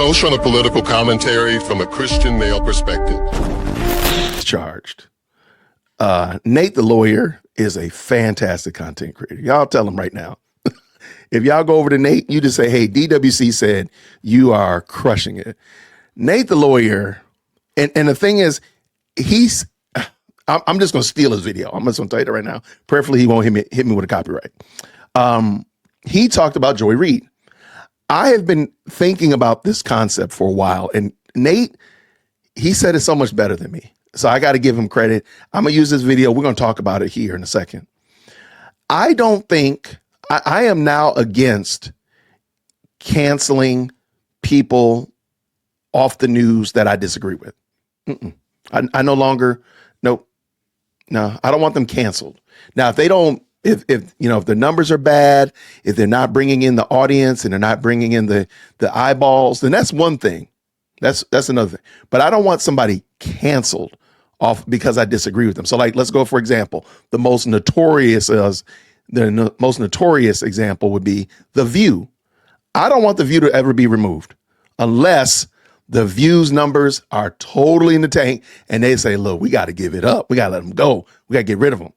social and political commentary from a Christian male perspective. Charged. Nate the lawyer is a fantastic content creator. Y'all tell him right now. If y'all go over to Nate, you just say, hey, DWC said you are crushing it. Nate the lawyer, and the thing is, I'm just going to steal his video. I'm just going to tell you that right now. Prayerfully, he won't hit me with a copyright. He talked about Joy Reid. I have been thinking about this concept for a while, and Nate, he said it so much better than me. So I got to give him credit. I'm going to use this video. We're going to talk about it here in a second. I don't think I am now against canceling people off the news that I disagree with. I no longer, no, I don't want them canceled. Now, if they don't, if the numbers are bad, if they're not bringing in the audience and they're not bringing in the eyeballs, then that's one thing. That's another thing. But I don't want somebody canceled off because I disagree with them. So, like, let's go, for example, the most notorious example would be The View. I don't want The View to ever be removed unless the views numbers are totally in the tank and they say, look, we got to give it up. We got to let them go. We got to get rid of them.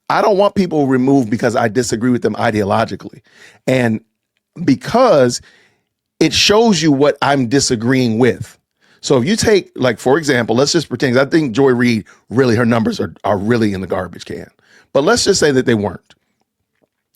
I don't want people removed because I disagree with them ideologically. And because it shows you what I'm disagreeing with. So if you take, like, for example, let's just pretend, I think Joy Reid, really, her numbers are really in the garbage can. But let's just say that they weren't.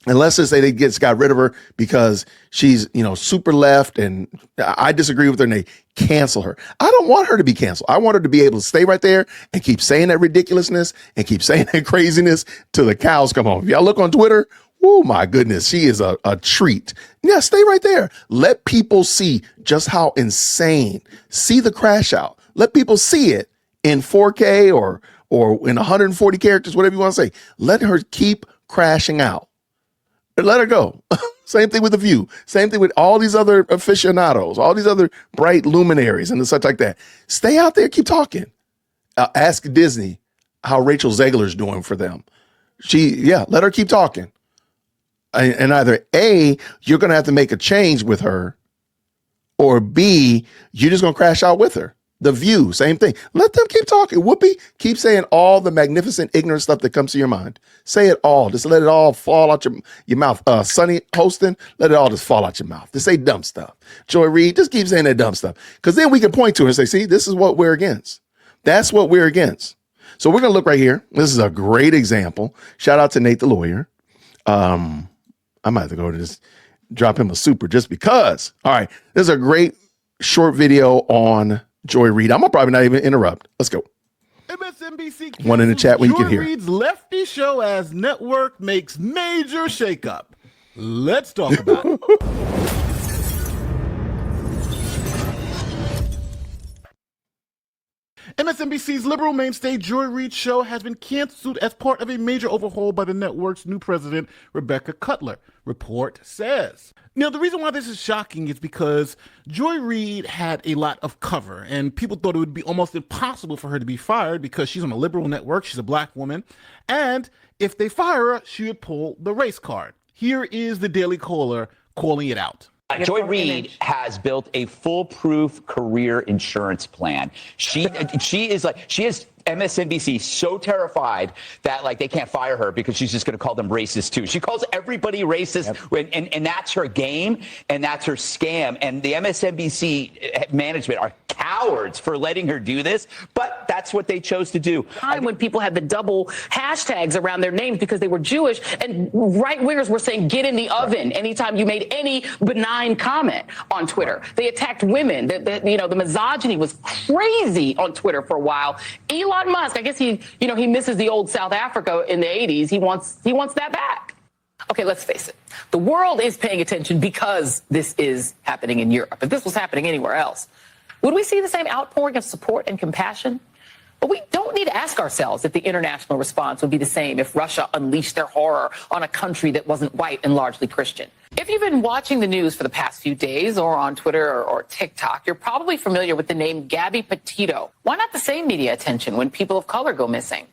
And let's just say they got rid of her because she's, super left and I disagree with her and they cancel her. I don't want her to be canceled. I want her to be able to stay right there and keep saying that ridiculousness and keep saying that craziness till the cows come home. If y'all look on Twitter, oh my goodness, she is a treat. Yeah, stay right there. Let people see just how insane. See the crash out. Let people see it in 4K or in 140 characters, whatever you want to say. Let her keep crashing out. Let her go. Same thing with The View. Same thing with all these other aficionados, all these other bright luminaries and such like that. Stay out there, keep talking. Ask Disney how Rachel Zegler's doing for them. Let her keep talking. And either A, you're going to have to make a change with her, or B, you're just going to crash out with her. The View, same thing. Let them keep talking. Whoopi, keep saying all the magnificent, ignorant stuff that comes to your mind. Say it all. Just let it all fall out your mouth. Sonny hosting, let it all just fall out your mouth. Just say dumb stuff. Joy Reid, just keep saying that dumb stuff. Because then we can point to it and say, see, this is what we're against. That's what we're against. So we're going to look right here. This is a great example. Shout out to Nate the lawyer. I might have to go to just drop him a super just because. All right. This is a great short video on Joy Reid. I'm gonna probably not even interrupt. Let's go. MSNBC one in the chat where you can hear. Joy Reid's lefty show as network makes major shakeup. Let's talk about it. MSNBC's liberal mainstay Joy Reid show has been canceled as part of a major overhaul by the network's new president, Rebecca Cutler, report says. Now, the reason why this is shocking is because Joy Reid had a lot of cover, and people thought it would be almost impossible for her to be fired because she's on a liberal network, she's a black woman, and if they fire her, she would pull the race card. Here is the Daily Caller calling it out. Joy Reid has built a foolproof career insurance plan. She is MSNBC so terrified that they can't fire her because she's just going to call them racist too. She calls everybody racist, and that's her game and that's her scam. And the MSNBC management are cowards for letting her do this, but that's what they chose to do. Time when people had the double hashtags around their names because they were Jewish, and right wingers were saying "get in the oven" anytime you made any benign comment on Twitter. They attacked women. The misogyny was crazy on Twitter for a while. Elon Musk, I guess he misses the old South Africa in the 80s. He wants that back. Okay, let's face it. The world is paying attention because this is happening in Europe. If this was happening anywhere else, would we see the same outpouring of support and compassion? But we don't need to ask ourselves if the international response would be the same if Russia unleashed their horror on a country that wasn't white and largely Christian. If you've been watching the news for the past few days or on Twitter or TikTok, you're probably familiar with the name Gabby Petito. Why not the same media attention when people of color go missing?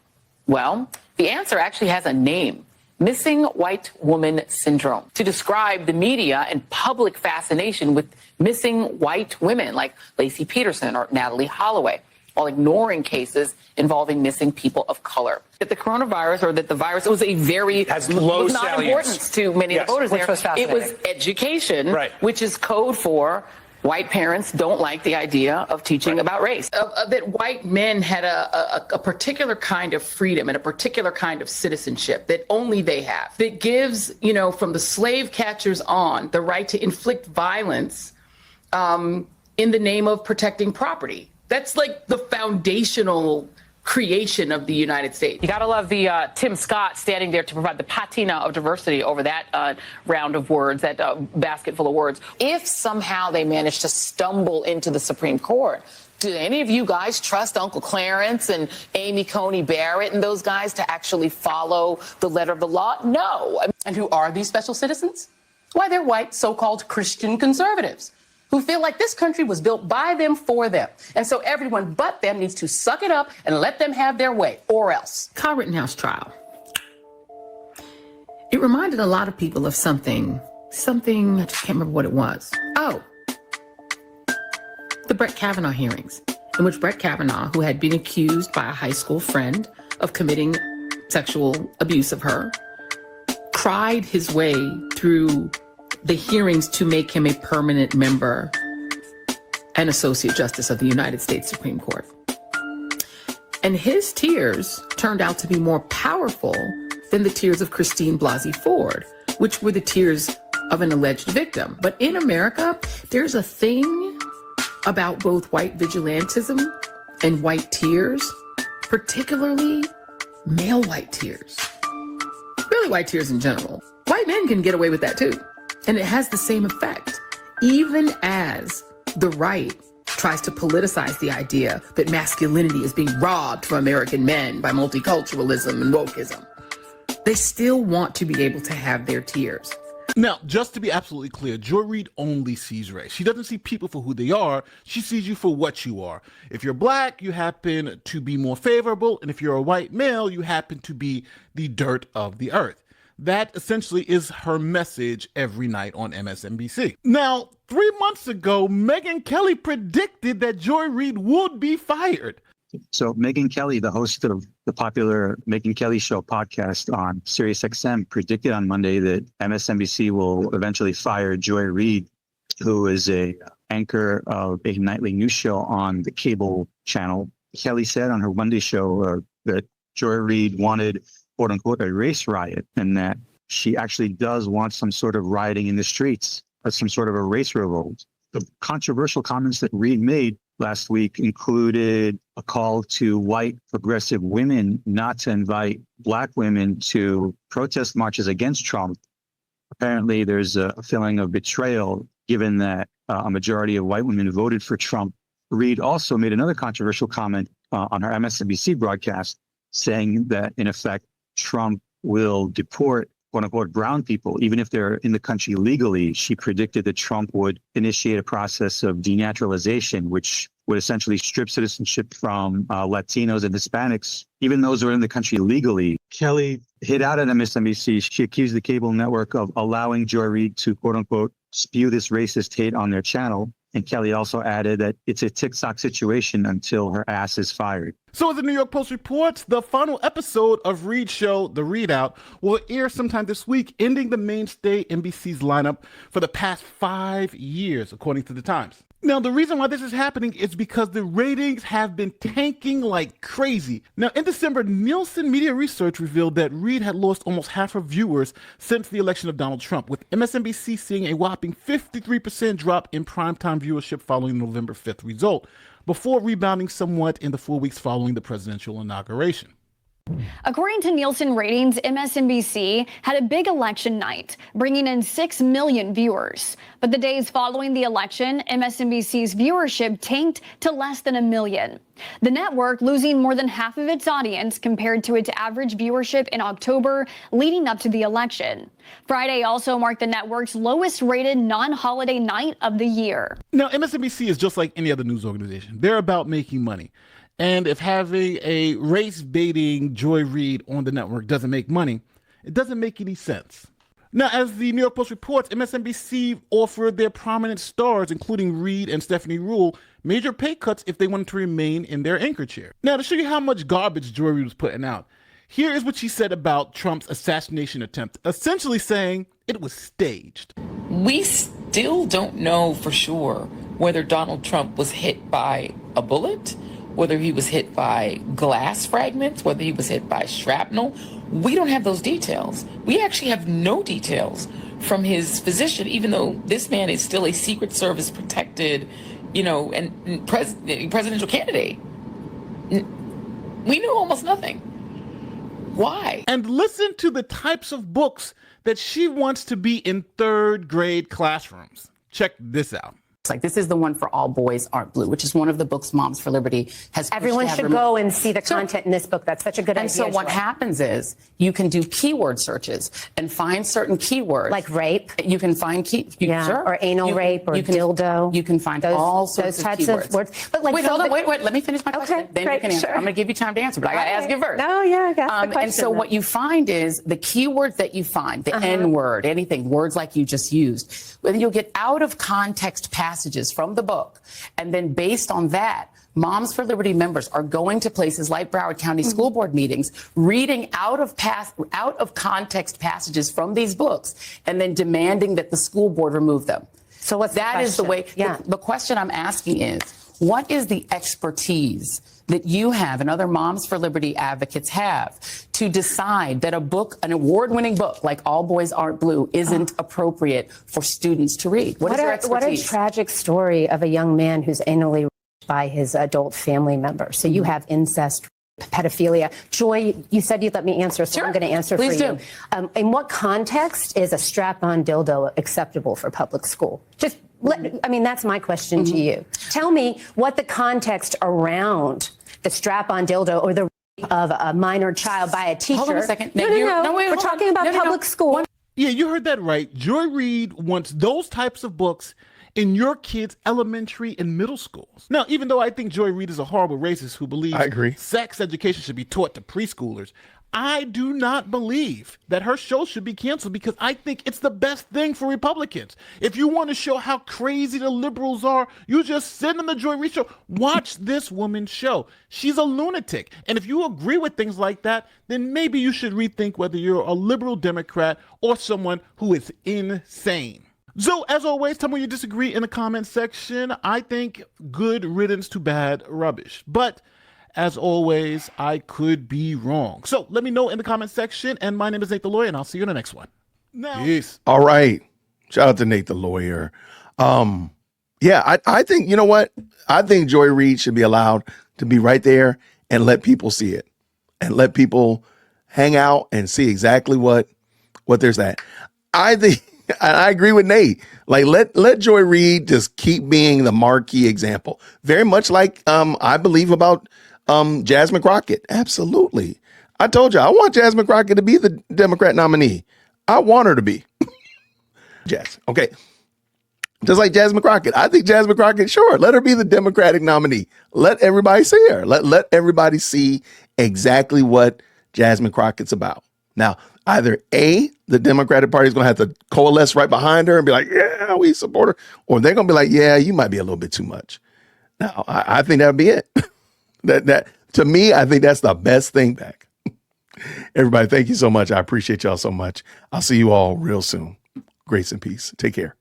Well, the answer actually has a name. missing white woman syndrome, to describe the media and public fascination with missing white women like Lacey Peterson or Natalie Holloway, while ignoring cases involving missing people of color. That the coronavirus, or that the virus, was a very has low was not salience. importance to many of the voters which there. was fascinating. It was education, Right. which is code for white parents don't like the idea of teaching about race. That white men had a particular kind of freedom and a particular kind of citizenship that only they have. That gives, from the slave catchers on, the right to inflict violence in the name of protecting property. That's like the foundational creation of the United States. You gotta love the Tim Scott standing there to provide the patina of diversity over that round of words, that basket full of words. If somehow they manage to stumble into the Supreme Court, do any of you guys trust Uncle Clarence and Amy Coney Barrett and those guys to actually follow the letter of the law? No. And who are these special citizens? Why, they're white so-called Christian conservatives who feel like this country was built by them for them. And so everyone but them needs to suck it up and let them have their way, or else. Kyle Rittenhouse trial. It reminded a lot of people of something, I just can't remember what it was. Oh, the Brett Kavanaugh hearings, in which Brett Kavanaugh, who had been accused by a high school friend of committing sexual abuse of her, cried his way through the hearings to make him a permanent member and Associate Justice of the United States Supreme Court. And his tears turned out to be more powerful than the tears of Christine Blasey Ford, which were the tears of an alleged victim. But in America, there's a thing about both white vigilantism and white tears, particularly male white tears. Really white tears in general. White men can get away with that too. And it has the same effect. Even as the right tries to politicize the idea that masculinity is being robbed from American men by multiculturalism and wokeism, they still want to be able to have their tears. Now, just to be absolutely clear, Joy Reid only sees race. She doesn't see people for who they are. She sees you for what you are. If you're black, you happen to be more favorable. And if you're a white male, you happen to be the dirt of the earth. That essentially is her message every night on MSNBC. Now, 3 months ago, Megyn Kelly predicted that Joy Reid would be fired. So Megyn Kelly, the host of the popular Megyn Kelly Show podcast on SiriusXM, predicted on Monday that MSNBC will eventually fire Joy Reid, who is a anchor of a nightly news show on the cable channel. Kelly said on her Monday show that Joy Reid wanted, quote unquote, a race riot, and that she actually does want some sort of rioting in the streets, some sort of a race revolt. The controversial comments that Reid made last week included a call to white progressive women not to invite black women to protest marches against Trump. Apparently, there's a feeling of betrayal given that a majority of white women voted for Trump. Reid also made another controversial comment on her MSNBC broadcast, saying that, in effect, Trump will deport, quote unquote, brown people, even if they're in the country legally. She predicted that Trump would initiate a process of denaturalization, which would essentially strip citizenship from Latinos and Hispanics, even those who are in the country legally. Kelly hit out at MSNBC. She accused the cable network of allowing Joy Reid to, quote unquote, spew this racist hate on their channel. And Kelly also added that it's a tick-tock situation until her ass is fired. So as the New York Post reports, the final episode of Reid's show, The Readout, will air sometime this week, ending the mainstay NBC's lineup for the past 5 years, according to the Times. Now, the reason why this is happening is because the ratings have been tanking like crazy. Now, in December, Nielsen Media Research revealed that Reid had lost almost half her viewers since the election of Donald Trump, with MSNBC seeing a whopping 53% drop in primetime viewership following the November 5th result, before rebounding somewhat in the 4 weeks following the presidential inauguration. According to Nielsen ratings, MSNBC had a big election night, bringing in 6 million viewers. But the days following the election, MSNBC's viewership tanked to less than 1 million. The network losing more than half of its audience compared to its average viewership in October leading up to the election. Friday also marked the network's lowest rated non-holiday night of the year. Now, MSNBC is just like any other news organization. They're about making money. And if having a race-baiting Joy Reid on the network doesn't make money, It doesn't make any sense. Now, as the New York Post reports, MSNBC offered their prominent stars, including Reid and Stephanie Ruhle, major pay cuts if they wanted to remain in their anchor chair. Now, to show you how much garbage Joy Reid was putting out, here is what she said about Trump's assassination attempt, essentially saying it was staged. We still don't know for sure whether Donald Trump was hit by a bullet, whether he was hit by glass fragments, whether he was hit by shrapnel. We don't have those details. We actually have no details from his physician, even though this man is still a Secret Service protected, and presidential candidate. We know almost nothing. Why? And listen to the types of books that she wants to be in third grade classrooms. Check this out. Like, this is the one for All Boys Aren't Blue, which is one of the books Moms for Liberty has. Everyone should go and see the content in this book. That's such a good idea. And so what happens is you can do keyword searches and find certain keywords. Like rape. You can find or anal rape or dildo. You can find all sorts of types keywords. of words. But wait, hold on. Wait. Let me finish my question. Okay, Then great, you can answer. sure. I'm going to give you time to answer, but I got to ask you first. No, yeah, I got the question. And so what you find is the keywords that you find, the N word, anything, words like you just used, then you'll get out of context passages from the book. And then based on that, Moms for Liberty members are going to places like Broward County School Board meetings, reading out of context passages from these books, and then demanding that the school board remove them. So what's that is the way. Yeah. The question I'm asking is, what is the expertise that you have and other Moms for Liberty advocates have to decide that a book, an award-winning book like All Boys Aren't Blue, isn't appropriate for students to read? What is your expertise? What a tragic story of a young man who's anally raped by his adult family member. So you have incest, pedophilia. Joy, you said you'd let me answer, so Sure. I'm going to answer Please for you. In what context is a strap-on dildo acceptable for public school? That's my question to you. Tell me what the context around the strap-on dildo or the rape of a minor child by a teacher. Hold on a second. No. Wait, We're talking about public school. Yeah, you heard that right. Joy Reid wants those types of books in your kids' elementary and middle schools. Now, even though I think Joy Reid is a horrible racist who believes I agree. sex education should be taught to preschoolers, I do not believe that her show should be canceled because I think it's the best thing for Republicans. If you want to show how crazy the liberals are, you just sit on the Joy Reid show. Watch this woman's show. She's a lunatic. And if you agree with things like that, then maybe you should rethink whether you're a liberal Democrat or someone who is insane. So, as always, tell me you disagree in the comment section. I think good riddance to bad rubbish. But as always, I could be wrong. So let me know in the comment section. And my name is Nate the Lawyer, and I'll see you in the next one. Peace. All right. Shout out to Nate the Lawyer. I think, you know what? I think Joy Reid should be allowed to be right there and let people see it and let people hang out and see exactly what there's at. I think, and I agree with Nate. Like, let Joy Reid just keep being the marquee example. Very much like I believe about Jasmine Crockett. Absolutely. I told you, I want Jasmine Crockett to be the Democrat nominee. I want her to be. Jazz. Okay. Just like Jasmine Crockett. I think Jasmine Crockett, sure, let her be the Democratic nominee. Let everybody see her. Let everybody see exactly what Jasmine Crockett's about. Now, either A, the Democratic Party is going to have to coalesce right behind her and be like, yeah, we support her. Or they're going to be like, yeah, you might be a little bit too much. Now, I think that would be it. That to me, I think that's the best thing back. Everybody, thank you so much. I appreciate y'all so much. I'll see you all real soon. Grace and peace. Take care.